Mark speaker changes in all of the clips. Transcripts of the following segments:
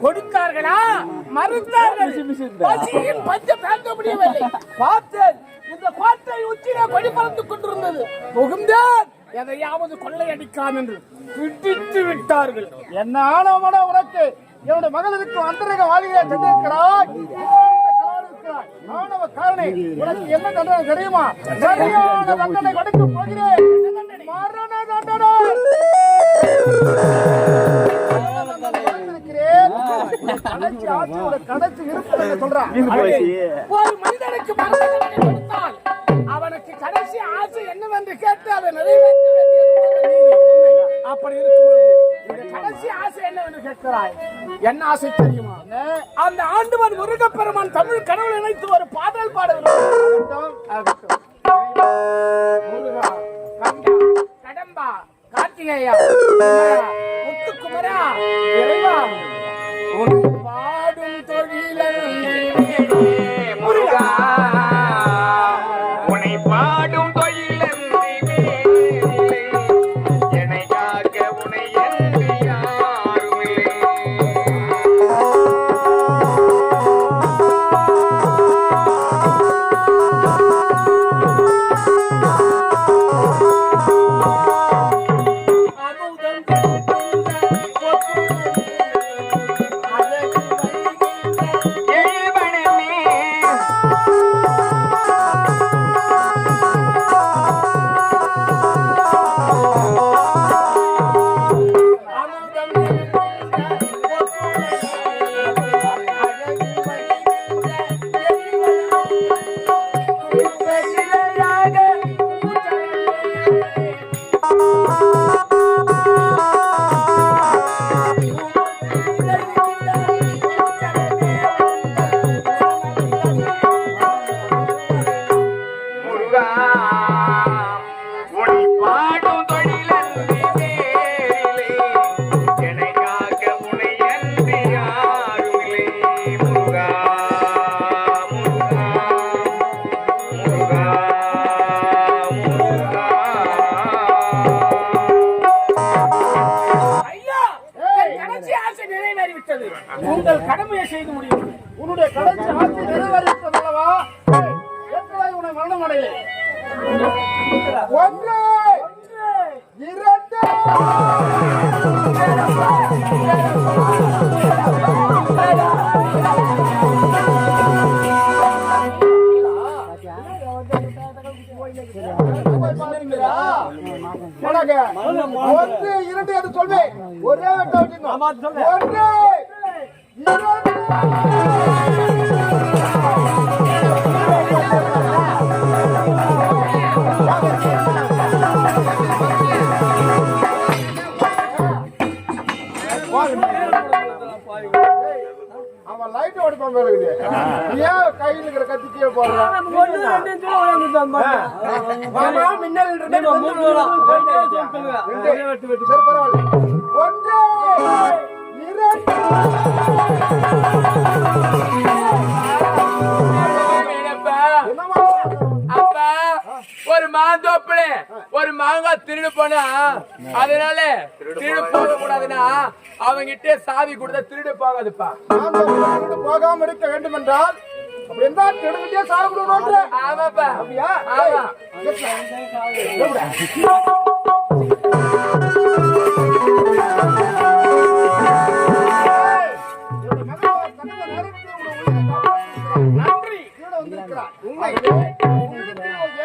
Speaker 1: கொடுத்தார்களா மறுத்தார்கள். பசியில் பஞ்சம் தாங்க முடியவில்லை. பார்த்தேன், இந்த கோட்டை உச்சியிலே கொடி பறந்து கொண்டிருந்தது. புகுந்தேன், எதையாவது கொள்ளையடிக்கான் என்று பிடித்து விட்டார்கள்.
Speaker 2: என்ன ஆனவன உனக்கு என்னுடைய மகளுக்கு அந்தரங்க வாழ்க்கையை சென்றிருக்கிறாய். ஆணவ காரணி, உனக்கு என்ன தண்டனை தெரியுமா? சரியான தண்டனை கொடுக்க போகிறேன். மரண தண்டனை. கடைசி இருப்பதை சொல்றான்.
Speaker 1: ஒரு மனிதனுக்கு மரண தண்டனை கொடுத்தால் அவனுக்கு கடைசி ஆசை என்னவென்று கேட்டு அதை நிறைவேற்ற வேண்டியது. அப்படி இருக்கும்போது கடைசி ஆசை என்னவென்று கேட்கிறாய். என்ன ஆசை தெரியுமா? அந்த ஆண்டவன் முருகப்பெருமான் தமிழ் கடவுள் இணைத்து ஒரு பாடல் பாடுகிறோம். முருகா, கண்டா, கடம்பா, கார்த்திகேயா, முத்துக்குமரா, இறைவா, உன் பாடும் தொழிலன்றே முருகா,
Speaker 3: உன்னை பாடும் தொழிலன்றே என்னை காக்க உன்னை என்று யாருமே.
Speaker 1: உங்கள் கடமையை செய்து முடியும்.
Speaker 2: உன்னுடைய கடைசி ஆசை நிறைவேறிவிட்டதல்லவா? உன்னை மரணம் அடையே. ஒன்று, இரண்டு, ஒன்று இரண்டு என்று சொல்வேன். ஒரே ஒன்று, அவன் லைட் ஓடிப்பான் போயிருக்கு. ஏன் கையில் இருக்கிற கத்திக்கே போடுறான்? மின்னல் ஒன்று,
Speaker 3: அப்பா, ஒரு மாந்தோப்புல ஒரு மாங்காய் திருடு போனா, அதனால திருடு போக கூடாதுன்னா அவங்கிட்ட சாவி கொடுத்தா திருடு போகாதுப்பா.
Speaker 2: திருடு போகாம இருக்க வேண்டும் என்றால் திருடுகிட்டே சாப்பிடணும்.
Speaker 3: ஆமாப்பா,
Speaker 2: அப்படியா?
Speaker 3: ஆமா.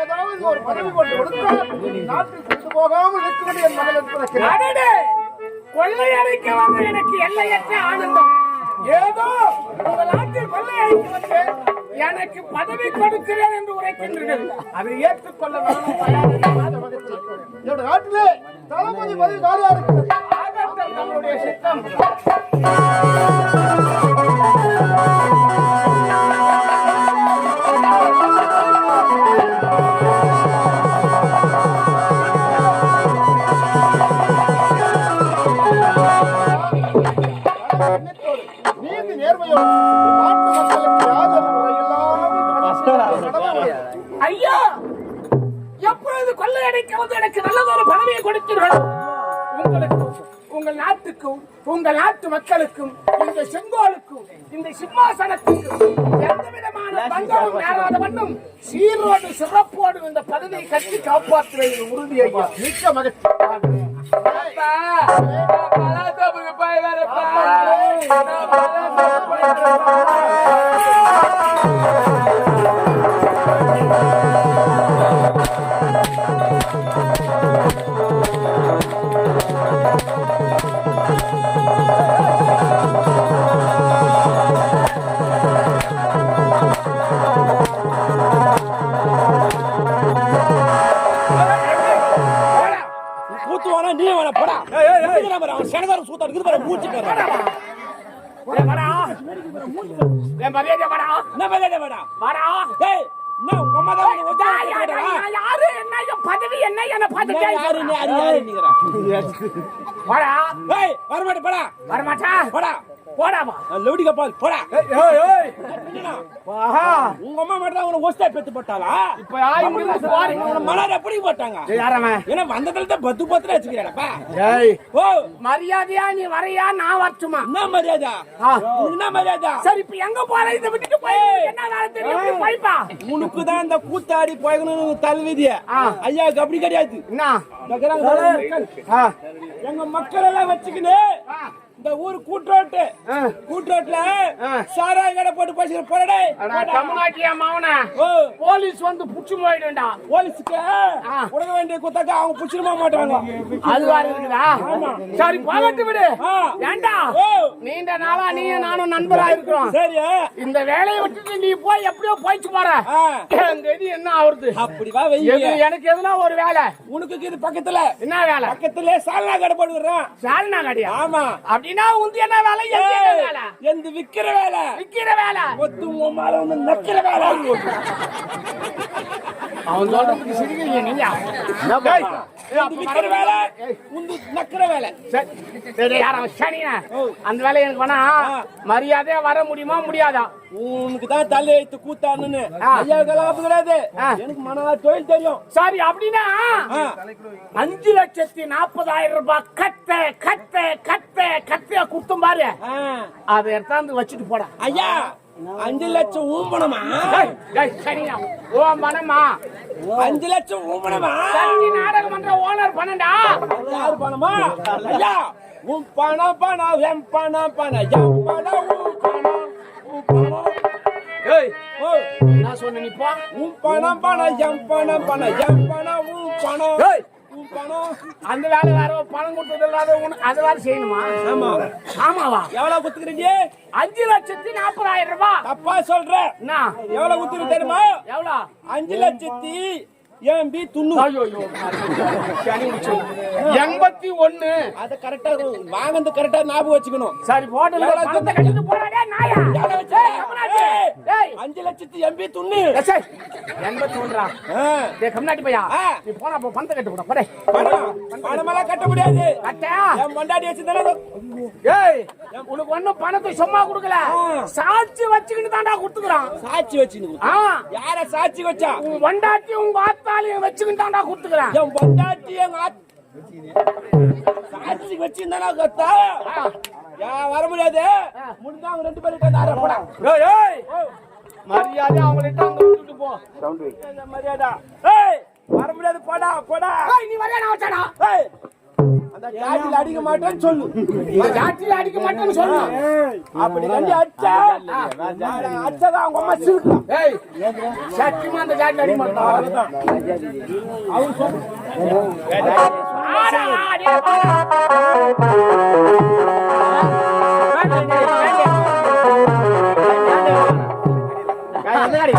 Speaker 2: ஏதாவது ஒரு பதவி கொண்டு கொடுத்தால் நாட்டில் கொண்டு போகாமல் இருக்கிறது என் மகள்.
Speaker 1: கொள்ளையடிக்க வந்து எனக்கு எல்லையற்ற ஆனந்தம். ஏதோ உங்கள் நாட்டில் கொள்ளையடிக்க வந்து எனக்கு பதவி கொடுக்கிறேன் என்று உரைக்கின்றீர்கள். அதை ஏற்றுக்கொள்ள
Speaker 2: என்னுடைய நாட்டிலே தளபதி பதவி காலியா இருக்கிறது.
Speaker 1: ஆகட்டும், நம்முடைய சித்தம்.
Speaker 2: நீதி நேர்மையோடு நாட்டு மக்களுக்கு யாதொரு
Speaker 1: ஐயா, எப்பொழுது கொள்ளையடிக்க வந்து எனக்கு நல்லதொரு பதவியை கொடுத்தீர்கள். உங்களுக்கு உங்கள் நாட்டுக்கும் உங்கள் நாட்டு மக்களுக்கும் இந்த செங்கோலுக்கும் இந்த சிம்மாசனத்துக்கும் எந்த விதமான பங்கமும் நேராத வண்ணம் சீரோடு சிறப்போடு இந்த பதவியை கட்டி காப்பாற்றுவது உறுதி ஐயா. மிக்க மகிழ்ச்சி.
Speaker 3: பலாத்தோப்புக்கு போய் வரப்பா.
Speaker 4: நீ வேணா போடா. அவன் சனதாரம் சூத்தா இருக்குது பாரு மூச்சு
Speaker 1: வாடா. என் மரியாதை வாடா.
Speaker 4: என்ன மரியாதை வேடா?
Speaker 1: வாடா.
Speaker 4: ஏய் என்ன உங்க அம்மா தான் உனக்கு ஒத்த
Speaker 1: யாரு என்ன என் பதவி என்ன என்ன பதவி
Speaker 4: யாரு நீ யாரு நீங்கறா?
Speaker 1: வாடா.
Speaker 4: ஏய் வர மாட்டே போடா.
Speaker 1: வர மாட்டா.
Speaker 4: போடா.
Speaker 1: போடாமா.
Speaker 4: லவுடி கப்பால் போடா.
Speaker 1: ஏய் ஏய். வாஹா.
Speaker 4: உங்க அம்மா மட்டும் தான் உனக்கு ஒஸ்டா பெத்து போட்டாளா?
Speaker 1: இப்ப ஆயிங்க பாரு.
Speaker 4: உன மலர எப்படி போட்டாங்க?
Speaker 1: யாரமா?
Speaker 4: ஏன்னா வந்ததுல தான் பத்து பத்து வச்சுக்கறடா.
Speaker 1: ஏய்.
Speaker 4: ஓ
Speaker 1: மரியாதையா நீ வரையா நான் வரட்டுமா?
Speaker 4: என்ன மரியாதை? என்ன மரியாதை?
Speaker 1: சரி இப்ப எங்க போற இத விட்டுட்டு போய் என்ன வேலை தெரியும் போய்ப்பா.
Speaker 4: உனக்கு தான் இந்த கூத்தாடி போயணும் தலைவிதிய. ஐயாக்கு அப்படி கிடையாது.
Speaker 1: என்ன?
Speaker 4: எங்க மக்கள் எல்லாம் வச்சுக்கின்னு இந்த ஊர் கூட்ரோட்ல சாராய கடை போட்டு பேசுற போறடே.
Speaker 1: தமிழ்நாட்டியா மாவன போலீஸ் வந்து புடிச்சு போயிடுண்டா.
Speaker 4: போலீஸ்க்கு உடக வேண்டிய குத்தக்க அவங்க புடிச்சிருமா மாட்டாங்க.
Speaker 1: அது வேற இருக்குதா? சரி போகட்டு விடு. ஏண்டா நீண்ட நாளா நீயும் நானும் நண்பரா இருக்கிறோம்.
Speaker 4: சரி
Speaker 1: இந்த வேலையை விட்டுட்டு நீ போய் எப்படியோ போயிட்டு போற. எங்க இது என்ன ஆகுறது?
Speaker 4: அப்படி வா வை.
Speaker 1: எனக்கு எதுனா ஒரு வேலை.
Speaker 4: உனக்கு இது பக்கத்துல
Speaker 1: என்ன வேலை?
Speaker 4: பக்கத்துல சால்னா கடை போடுறேன்.
Speaker 1: சால்னா கடையா?
Speaker 4: ஆமா.
Speaker 1: அப்படின்னா உந்து என்ன வேலை? வேலை
Speaker 4: எந்த விக்கிற வேலை?
Speaker 1: விக்கிற வேலை.
Speaker 4: ஒத்து உமால வந்து நக்கிற வேலை.
Speaker 1: அவன் சொல்றதுக்கு சிரிக்கிறீங்க நீங்க.
Speaker 4: விக்கிற வேலை உந்து நக்கிற வேலை.
Speaker 1: சரி யார சனியா அந்த வேலை எனக்கு வேணா. மரியாதையா வர முடியுமா முடியாதா?
Speaker 4: உனக்கு தான் தலை வைத்து கூத்தான்னு ஐயா கலாப்பு கிடையாது. எனக்கு மன தொழில் தெரியும்.
Speaker 1: சரி அப்படின்னா 5,40,000 ரூபாய் கத்த குத்தும் பாரு. அதை எடுத்தாந்து வச்சுட்டு போட.
Speaker 4: ஐயா 5 லட்சம் ஊம்பணுமா?
Speaker 1: சரியா ஓ மனமா
Speaker 4: 5 லட்சம் ஊம்பணுமா?
Speaker 1: நாடக மன்ற ஓனர் பண்ணண்டா.
Speaker 4: யாரு பணமா? ஐயா உன் பணம் பணம் என் பணம் பணம் என் பணம் உன் பணம் உன் பணம்.
Speaker 1: ஏய் ஓ நான் சொன்ன நீ போ.
Speaker 4: உன் பணம் பணம் என் பணம் பணம் என் பணம் உன் பணம்.
Speaker 1: ஏய்
Speaker 4: உன் பணம்.
Speaker 1: அந்த வேலை வேற பணம் கொடுத்தது இல்லாத அது வேற செய்யணுமா?
Speaker 4: ஆமா.
Speaker 1: ஆமாவா?
Speaker 4: எவ்வளவு குத்துக்கிறீங்க?
Speaker 1: 5,40,000 ரூபாய்.
Speaker 4: தப்பா சொல்ற.
Speaker 1: என்ன
Speaker 4: எவ்வளவு குத்துக்கு தெரியுமா?
Speaker 1: எவ்வளவு?
Speaker 4: 5,00,000 எம்பி துண்ணு.
Speaker 1: ஐயோ 81.
Speaker 4: அத கரெக்டா வாங்கந்து கரெக்டா ஞாபகம் வச்சுக்கணும்.
Speaker 1: சரி போடல பணத்தை கட்டிட்டு போறானே நாயா.
Speaker 4: டேய் 5,00,000 எம்பி துண்ணு.
Speaker 1: சரி 81 டேய் கம்னாட்டி பையா நீ போனா போ பணத்தை கட்டு போடா போடே.
Speaker 4: பணமெல்லாம் கட்ட முடியாது.
Speaker 1: கட்ட
Speaker 4: என் பொண்டாட்டி வச்சிருந்தானே.
Speaker 1: ஏய் உனக்கு ஒண்ணும் பணத்தை சும்மா கொடுக்கல. சாட்சி வச்சுக்கிட்டு தான்டா கொடுத்துக்கறான்.
Speaker 4: சாட்சி வச்சுன்னு. யார சாட்சி வச்சா?
Speaker 1: உன் பொண்டாட்டி உங்க ஆத்தாலையும் வச்சுக்கிட்டு தான்டா கொடுத்துக்கறான்.
Speaker 4: என் பொண்டாட்டி எங்க சாட்சி வச்சிருந்தானா கத்தா? வர முடியாது. முடிஞ்சா அவங்க 2 பேரும் தார போடா.
Speaker 1: ஏய் மரியாதை அவங்கள்ட்ட அங்க விட்டுட்டு போ.
Speaker 4: சவுண்ட் வை. மரியாதை. ஏய் வர முடியாது போடா போடா.
Speaker 1: ஏய் நீ வரையா நான் வச்சடா.
Speaker 4: ஏய் அந்த ஜாட்டில அடிக்க மாட்டேன்னு சொல்லு.
Speaker 1: ஜாட்டில அடிக்க மாட்டேன்னு சொல்லு.
Speaker 4: அப்படி கண்டி அச்சா அச்சதா அவங்க அம்மா சிரிக்கா.
Speaker 1: ஏய் சத்தியமா அந்த ஜாட்டில அடிக்க மாட்டான்.
Speaker 4: அவர் சொல்லு.
Speaker 1: ஆடா அடியே பாடா. என்னடி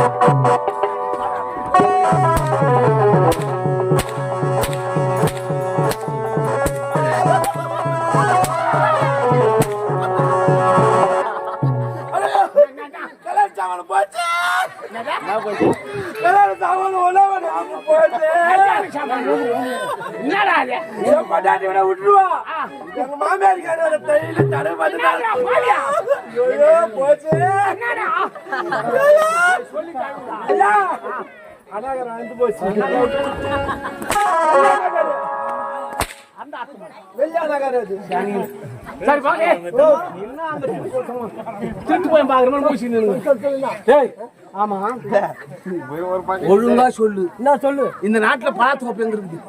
Speaker 4: கலர் சாமான் போச்சு. கலர் சாமான் உலவன போச்சு.
Speaker 1: என்னடா இது?
Speaker 4: என் பொண்டாட்டி விட விட்டுருவா. எங்க மாமியார் கார தையில தடை
Speaker 1: என்னடா பாலியா?
Speaker 4: ஐயோ போச்சு.
Speaker 1: என்னடா
Speaker 4: சொல்லி காணுடா. ஐயா அனாகர வந்து போச்சு.
Speaker 1: அந்த ஆத்மா
Speaker 2: வெள்ளையா நகர் அது.
Speaker 1: சரி பாரு என்ன அந்த திருட்டு போய் பாக்குறேன் பூசி டேய் ஆமா ஒழுங்கா சொல்லு என்ன சொல்லு இந்த நாட்டுல பழத்தோப்பு எங்க இருக்குது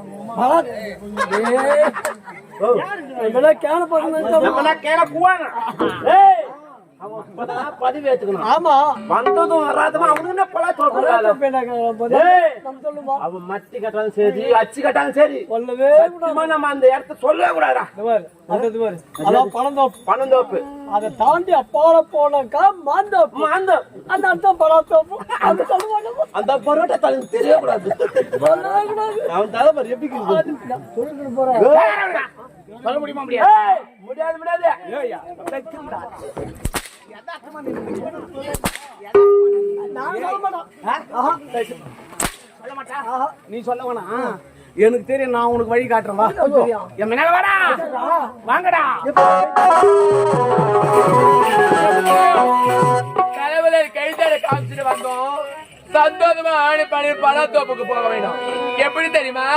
Speaker 1: பதிவு ஏத்துக்கணும் ஆமா வந்ததும் வராதமா அவனுக்கு பழத்தோப்பு அவன் மட்டி கட்டாலும் சரி அச்சு கட்டாலும் சரி சொல்லவே நம்ம அந்த இடத்த சொல்லவே கூடாதா பணந்தோப்பு அதை தாண்டி அப்பால போனாக்கா மாந்தோப்பு அந்த அர்த்தம் பழத்தோப்பு அந்த பரோட்டா தலை தெரியக்கூடாது அவன் தலைவர் எப்படி சொல்ல முடியுமா முடியாது முடியாது நீ சொல்ல வேணா எனக்கு தெரியும் நான் உனக்கு வழி காட்டுறேன் வா என் முன்னால வாடா வாங்கடா
Speaker 3: தலைவரை கைதாட காமிச்சிட்டு வந்தோம் சந்தோஷமா ஆணி பண்ணி பழத்தோப்புக்கு போக வேண்டாம் எப்படி தெரியுமா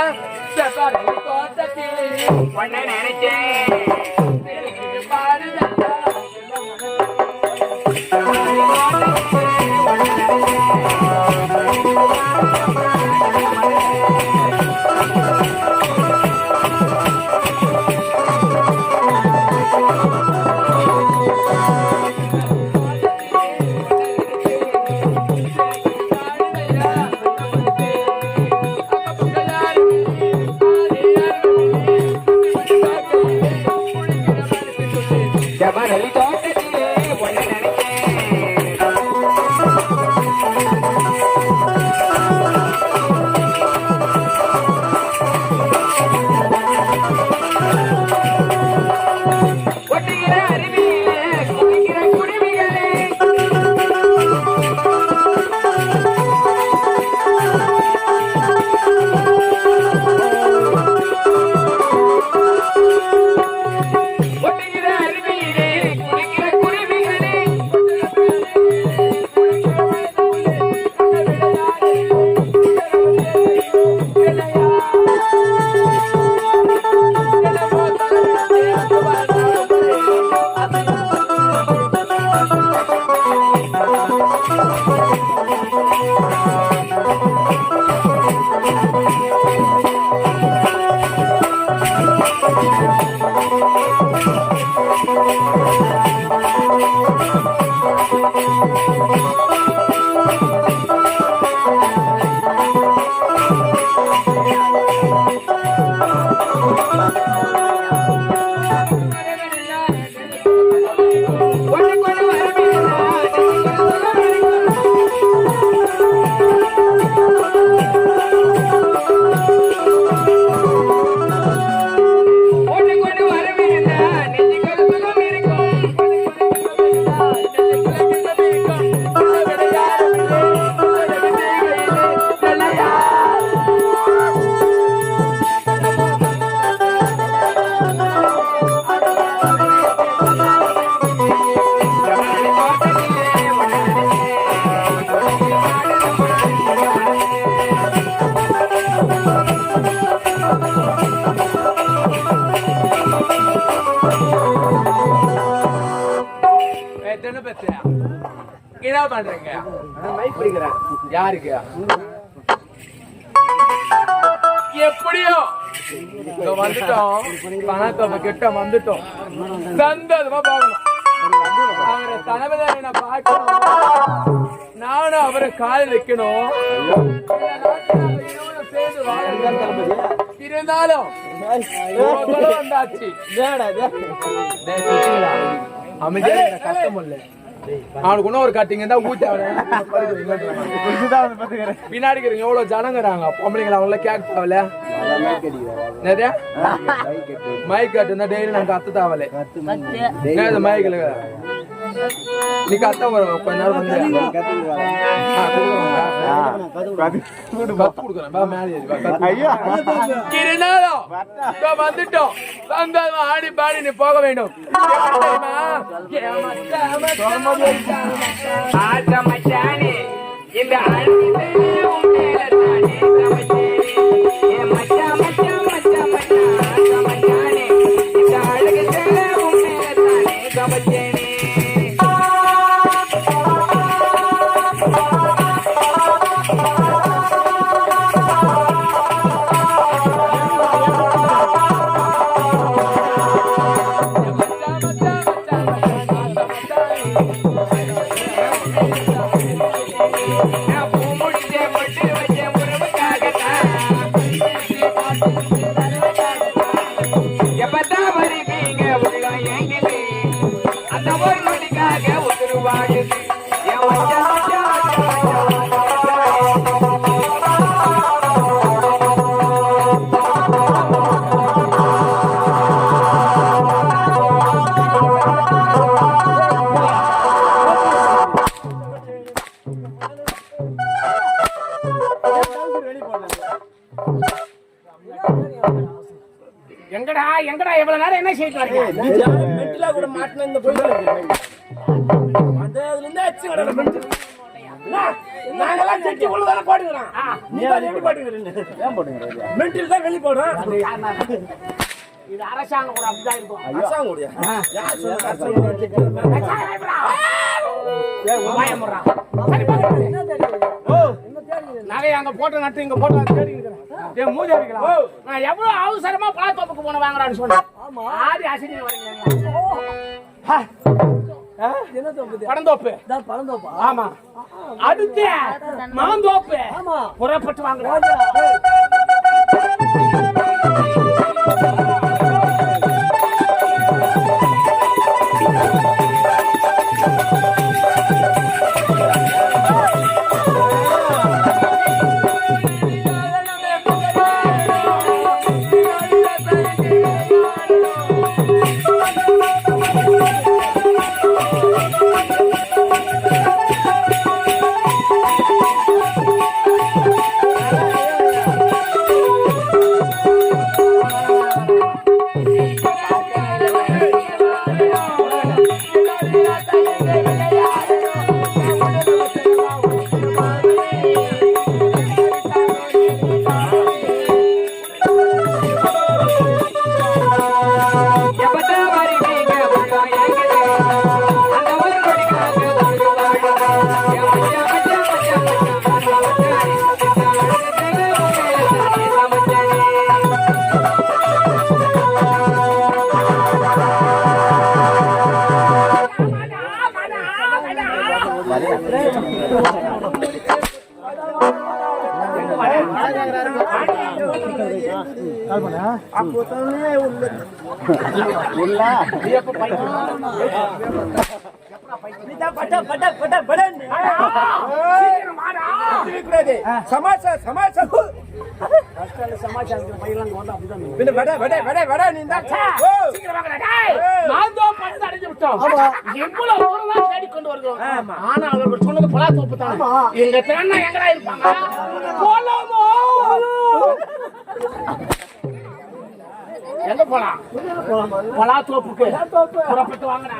Speaker 3: என்ன பண்றீங்க யாருக்கு எப்படியோ வந்துட்டோம் பணத்தோட கிட்ட வந்துட்டோம் சந்தோஷமா பார்க்கணும் அவரை தலைமையை பார்க்கணும் நானும் அவரை கால் வைக்கணும் இருந்தாலும் வந்தாச்சு அமைதியா கஷ்டம் இல்லை அவனுக்கு இன்னும் ஒரு கட்டிங்க தான் ஊத்தி பின்னாடி எவ்வளவு ஜனங்கிறாங்க பொம்பளைங்க அவங்கள கேட்க தேவல நிறைய மைக் கட்டு டெய்லி நாங்க கத்து தேவல மைக்கில் நீ கத்த வரும் கொஞ்ச நேரம் வந்துட்டோம் ஆடி பாடி நீ போக வேண்டும் இந்த
Speaker 1: இவ்வளவு நேரம் என்ன செய்யிட்டு வரீங்க?
Speaker 4: மெட்டில கூட மாட்டின இந்த போய் அதுல இருந்து அச்சு கடல மெட்டி நாங்கெல்லாம் செட்டி உள்ளதான போடுறோம். நீ பாரு எப்படி போடுறீங்க? ஏன் போடுறீங்க? மெட்டில தான் வெளிய போடுறோம்.
Speaker 1: இது அரசாங்கம் கூட அப்படிதான் இருக்கும்.
Speaker 4: அரசாங்கம் கூடயா? யார் சொல்ற அரசாங்கம்?
Speaker 1: நகை அங்க போட்டு நட்டு இங்க போட்டு தேடி இருக்கிறேன். மூஞ்சி அடிக்கலாம். நான் எவ்வளவு அவசரமா பழத்தோப்புக்கு போன வாங்குறான்னு சொன்னேன். ஆடி அசினி வரீங்க. பழந்தோப்பு. ஆமா. அடுத்து மாந்தோப்பு. புறப்பட்டு வாங்க. எங்க போலாம்? பலாத்தோப்புக்கு புறப்பட்டு வாங்கடா.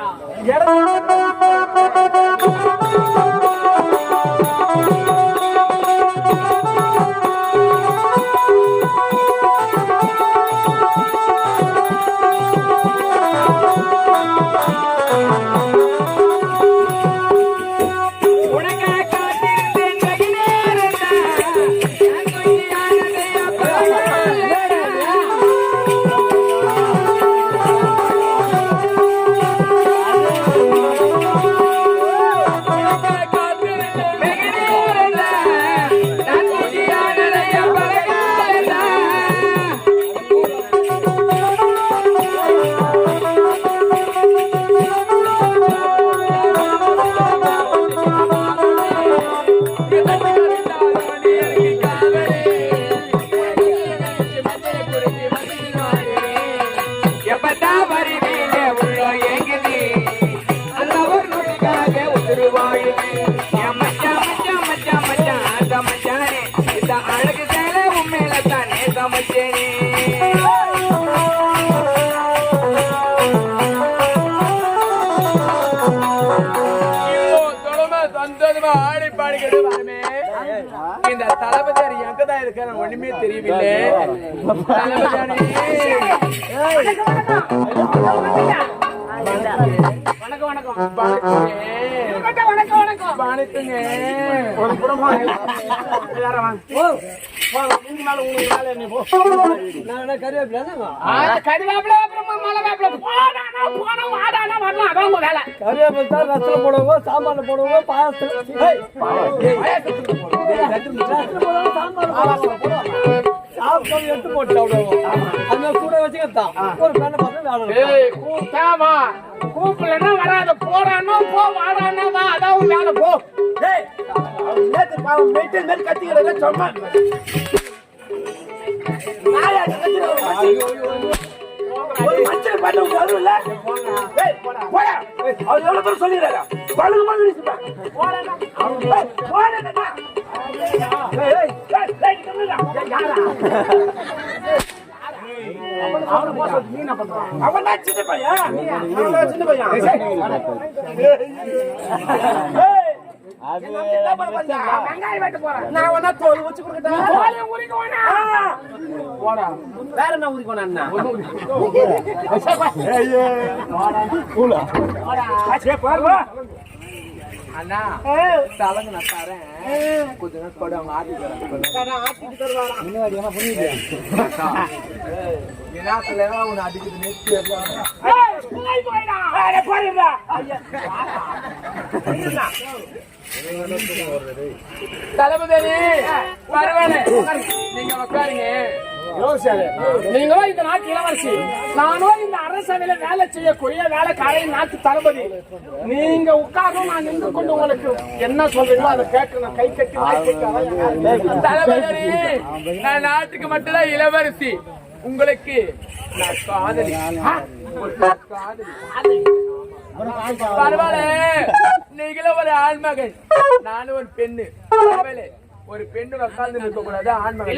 Speaker 1: இந்த தளபதி எங்கதான் இருக்க ஒண்ணுமே தெரியவில்லை. வணக்கம் வணக்கம் வணக்கம் வணக்கங்க. ஒரு குடும்பம்
Speaker 2: ரசம் போடுவோம், சாம்பார்ல போடுவோம், பாயசத்துல எடுத்து போட்டு சாப்பிடுவோம். கூட வச்சுக்கத்தான் ஒரு பேனை பார்த்து
Speaker 1: கூப்பிடலன்னா வராத. போறானோ போ, வாடானா வா, அதான் வேலை போ.
Speaker 4: கத்திக்கிறத சொன்னா மஞ்சள் பண்ண வரும்ல. அவர் எவ்வளவு பேர் சொல்லிடுறாங்க. பழுகு மாதிரி
Speaker 1: அவனை போக சொல்லி நீ என்ன பண்ற?
Speaker 4: அவன் தான் சின்ன பையன் அவன் தான் சின்ன பையன்
Speaker 1: வெங்காயம் வெட்ட போறேன்.
Speaker 4: நான் வேணா தோல் வச்சு கொடுக்கட்டா
Speaker 1: தோலை உரிக்கோனா? போடா.
Speaker 4: வேற என்ன ஊதிக்கோனா அண்ணா
Speaker 3: அண்ணா தலங்க நான் தரேன் கொஞ்ச நேரம் கூட அவங்க ஆட்டி தரேன் உன்னை அடிக்குது நெத்தி தளபதி பரவாயில்ல நீங்க உட்காருங்க.
Speaker 1: நீங்களும் இந்த நாட்டு இளவரசி, நானும் இந்த அரசவையில வேலை செய்யக்கூடிய வேலைக்காரன் நாட்டு தளபதி. நீங்க உட்காரும், நான் நின்று கொண்டு உங்களுக்கு என்ன சொல்றீங்களோ அதை கேட்கணும். கை கட்டி
Speaker 3: தளபதி நான் நாட்டுக்கு மட்டும்தான் இளவரசி, உங்களுக்கு நான் காதலி. பரவாயில்ல நீங்களும் ஒரு ஆண்மகன், நானும் ஒரு பெண்ணு. பரவாயில்ல ஒரு பெண்ணு உட்கார்ந்து இருக்க கூடாது, ஆண்மகன்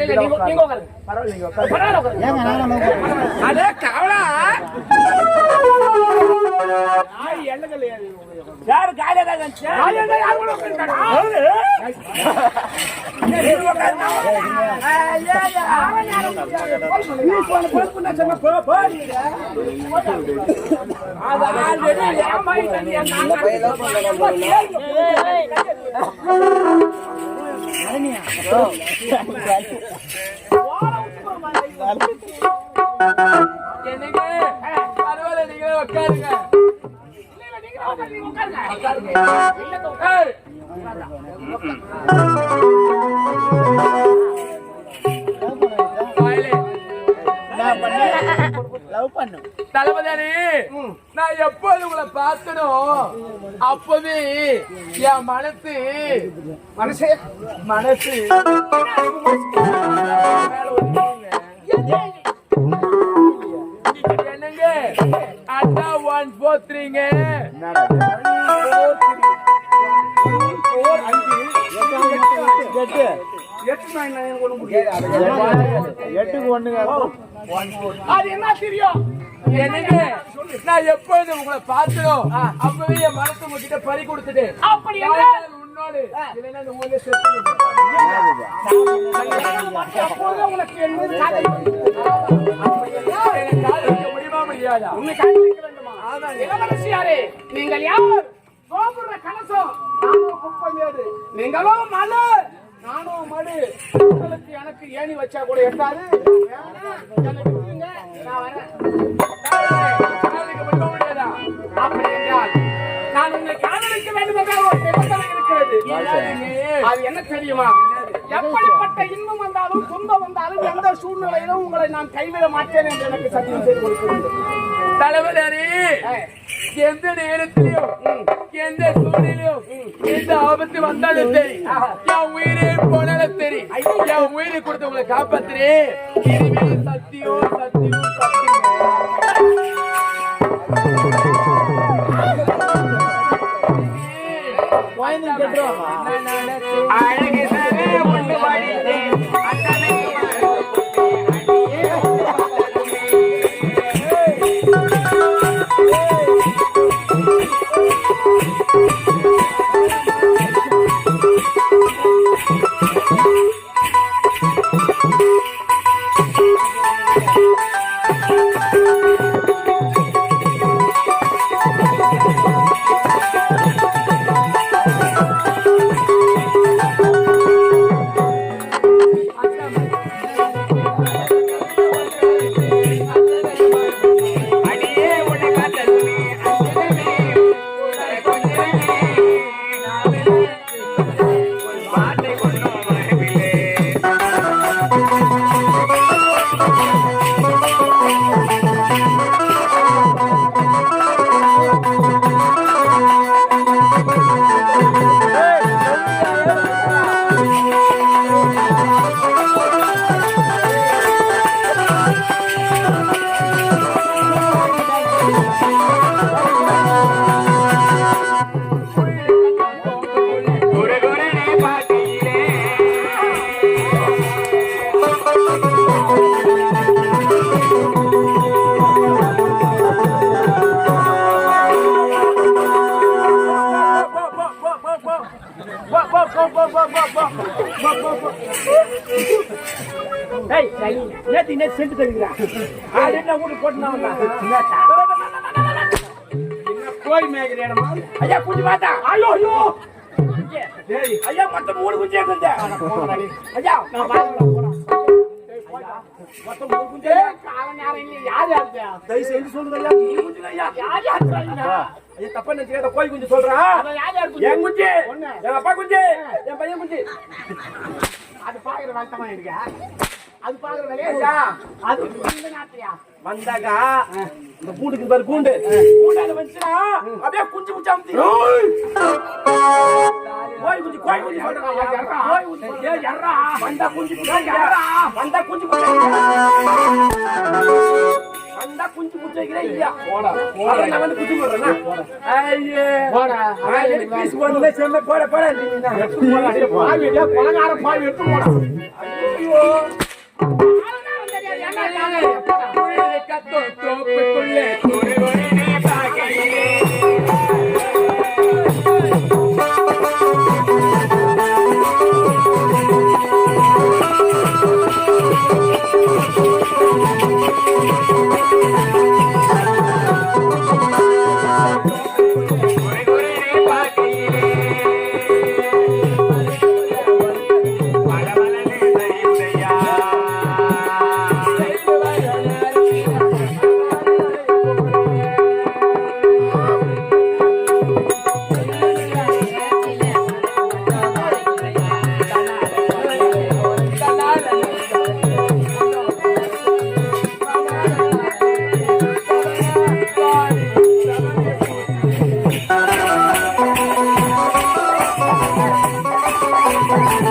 Speaker 3: பரவாயில்ல நீங்க உட்காந்து. அதே கவலா
Speaker 4: யாரு காலையில
Speaker 3: என்னங்க பரவாயில்ல நீங்களே உட்காருங்க. தளபதி நான் எப்போது உங்களை பார்த்தனும் அப்போது என் மனசு என்னங்க அண்ணா 143ங்க
Speaker 1: அது என்ன தெரியும்?
Speaker 3: என்னங்க நான் எப்போது உங்களை பார்த்தனோ அப்பவே என் மனசு உங்ககிட்ட பறி கொடுத்துட்டு
Speaker 1: அப்படி
Speaker 3: உன்னோடு இல்லைன்னா இந்த ஊர்ல செத்து
Speaker 1: உங்களுக்கு என்னது காதல்
Speaker 3: முடியுமா முடியாதா?
Speaker 1: உன்னை காதலிக்க வேண்டுமா? இளவரசியாரே, நீங்கள் யார்? கோபுர கலசம், நானும் குப்பமேடு. நீங்களும் மலை, நானும் மடு. உங்களுக்கு எனக்கு ஏணி வச்சா கூட எட்டாது. எனக்கு விடுங்க, நான் வரேன்.
Speaker 3: முடியுமா முடியாதா?
Speaker 1: அப்படி என்றால் நான் உன்னை காதலிக்க வேண்டும் என்றால் ஒரு நிபந்தனை இருக்கிறது. அது என்ன தெரியுமா? எப்படிப்பட்ட இன்பம் வந்தாலும் துன்பம் வந்தாலும் எந்த சூழ்நிலையிலும் உங்களை நான் கைவிட மாட்டேன் என்று எனக்கு சத்தியம் செய்து கொடுக்கிறேன்.
Speaker 3: தலைவரே எந்த நேரத்திலையும் எந்த சூழ்நிலையும் எந்த ஆபத்து வந்தாலும் சரி, என் உயிரே போனாலும் சரி, என் உயிரை கொடுத்து உங்களை காப்பாத்துறேன். இனிமேல் சத்தியம் சத்தியம்
Speaker 4: பேத்தி சென்று தருகிறேன் என்ன வீட்டு போட்டு
Speaker 3: கோய் மேய்க்கிற இடமா
Speaker 4: ஐயா குஞ்சு பார்த்தா ஐயோ ஐயோ ஐயா மொத்தம் 3 குஞ்சு இருக்குது ஐயா நான் மொத்தம் 3 குஞ்சு
Speaker 1: கால நேரம் இல்ல யார் யாரு
Speaker 4: தயவு செஞ்சு சொல்லுங்க ஐயா 3 குஞ்சு ஐயா
Speaker 1: யார் யாரு
Speaker 4: ஐயா தப்பா நினைச்சுக்க கோய் குஞ்சு சொல்றேன்
Speaker 1: யார் யாரு
Speaker 4: என் குஞ்சு என் அப்பா குஞ்சு என் பையன் குஞ்சு
Speaker 1: அது பாக்குற வழக்கமா இருக்கா அது பாக்குற வேலையா அது இந்த நாட்டியா
Speaker 4: வந்தாக்கா இந்த கூண்டுக்கு பாரு கூண்டு கூண்டால வந்துச்சுனா அப்படியே குஞ்சு குஞ்சு அமுத்தி கோய் குஞ்சு சொல்றேன் கோய் குஞ்சு ஏய் எறா வந்தா குஞ்சு எறா வந்தா குஞ்சு வந்தா குஞ்சு குஞ்சைக்கிறே இல்லையா போடா நான் வந்து குஞ்சு போடுறேன் ஐயே
Speaker 1: போடா
Speaker 4: ஐயே பீஸ் போடுறே செம்ம போட போட நீ
Speaker 1: பாவி ஏ பணக்கார பாவி எடுத்து போடா
Speaker 4: ஐயோ
Speaker 2: Thank you.